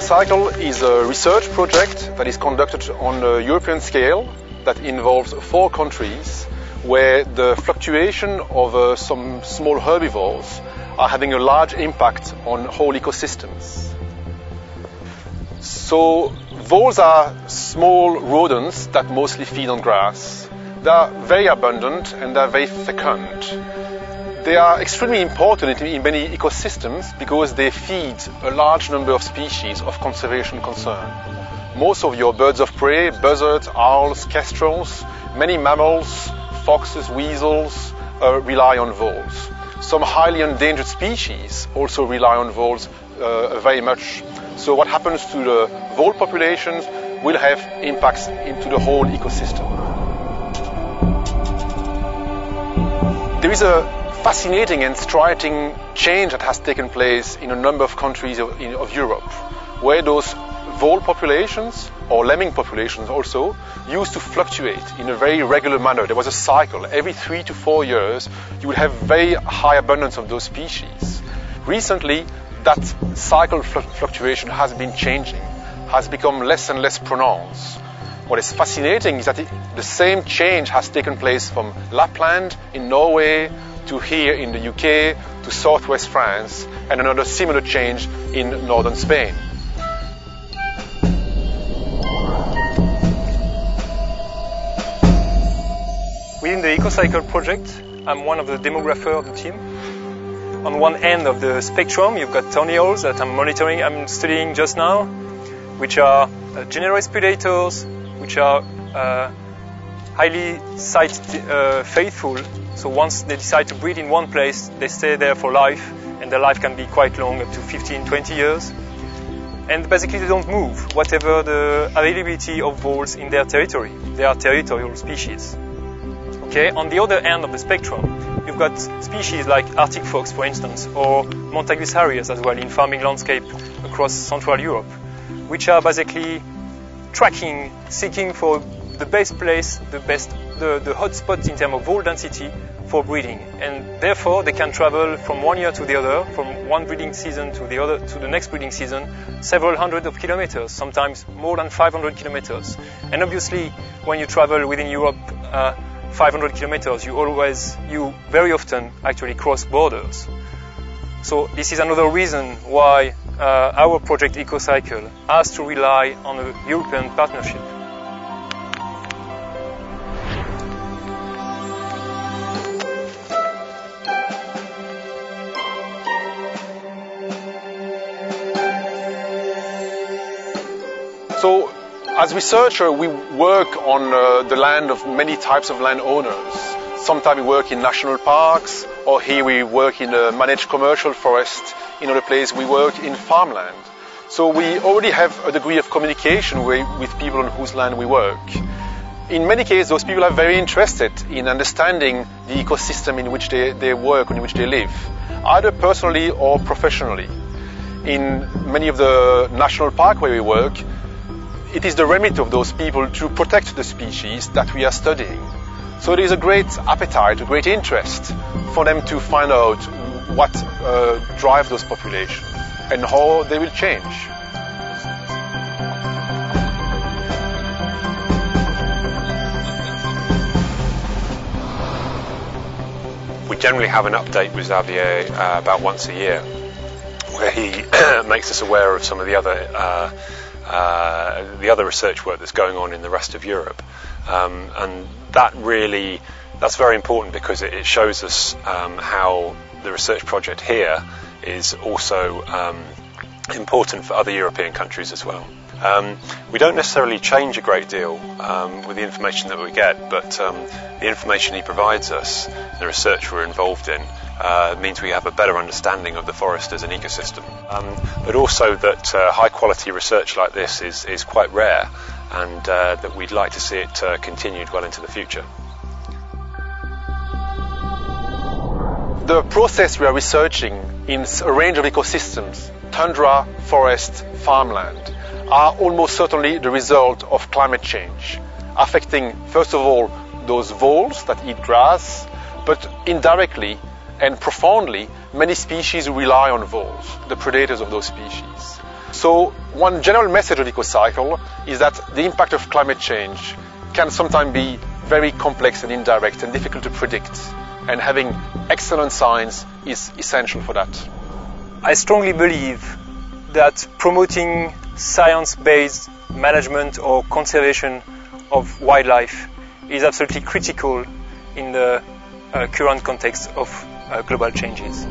Ecocycle is a research project that is conducted on a European scale that involves 4 countries where the fluctuation of some small herbivores are having a large impact on whole ecosystems. So voles are small rodents that mostly feed on grass. They are very abundant and they are very fecund. They are extremely important in many ecosystems because they feed a large number of species of conservation concern. Most of your birds of prey, buzzards, owls, kestrels, many mammals, foxes, weasels rely on voles. Some highly endangered species also rely on voles very much. So what happens to the vole populations will have impacts into the whole ecosystem. There is a fascinating and striking change that has taken place in a number of countries of Europe, where those vole populations, or lemming populations also, used to fluctuate in a very regular manner. There was a cycle. Every 3 to 4 years, you would have very high abundance of those species. Recently, that cycle fluctuation has been changing, has become less and less pronounced. What is fascinating is that the same change has taken place from Lapland in Norway to here in the UK to southwest France, and another similar change in northern Spain. Within the Ecocycle project, I'm one of the demographers of the team. On one end of the spectrum, you've got tonyals that I'm studying just now, which are generous predators, which are highly site faithful. So once they decide to breed in one place, they stay there for life, and their life can be quite long, up to 15, 20 years. And basically they don't move, whatever the availability of voles in their territory. They are territorial species. Okay, on the other end of the spectrum, you've got species like Arctic fox, for instance, or Montagus harriers as well in farming landscape across Central Europe, which are basically tracking, seeking for the best place, the hot spot in terms of vole density for breeding. And therefore, they can travel from one year to the other, from one breeding season to the other, to the next breeding season, several hundred of kilometers, sometimes more than 500 kilometers. And obviously, when you travel within Europe, 500 kilometers, you very often actually cross borders. So this is another reason why our project Ecocycle has to rely on a European partnership. So, as researchers, we work on the land of many types of landowners. Sometimes we work in national parks, or here we work in a managed commercial forest. In other places, we work in farmland. So we already have a degree of communication with people on whose land we work. In many cases, those people are very interested in understanding the ecosystem in which they work, in which they live, either personally or professionally. In many of the national parks where we work, it is the remit of those people to protect the species that we are studying. So there is a great appetite, a great interest for them to find out what drives those populations and how they will change. We generally have an update with Xavier about once a year, where he makes us aware of some of the other research work that's going on in the rest of Europe, and that's very important because it shows us how the research project here is also important for other European countries as well. We don't necessarily change a great deal with the information that we get, but the information he provides us, the research we're involved in, means we have a better understanding of the forest as an ecosystem. But also that high quality research like this is quite rare, and that we'd like to see it continued well into the future. The process we are researching in a range of ecosystems, tundra, forest, farmland, are almost certainly the result of climate change, affecting, first of all, those voles that eat grass, but indirectly and profoundly, many species rely on voles, the predators of those species. So one general message of Ecocycle is that the impact of climate change can sometimes be very complex and indirect and difficult to predict. And having excellent science is essential for that. I strongly believe that promoting science-based management or conservation of wildlife is absolutely critical in the current context of global changes.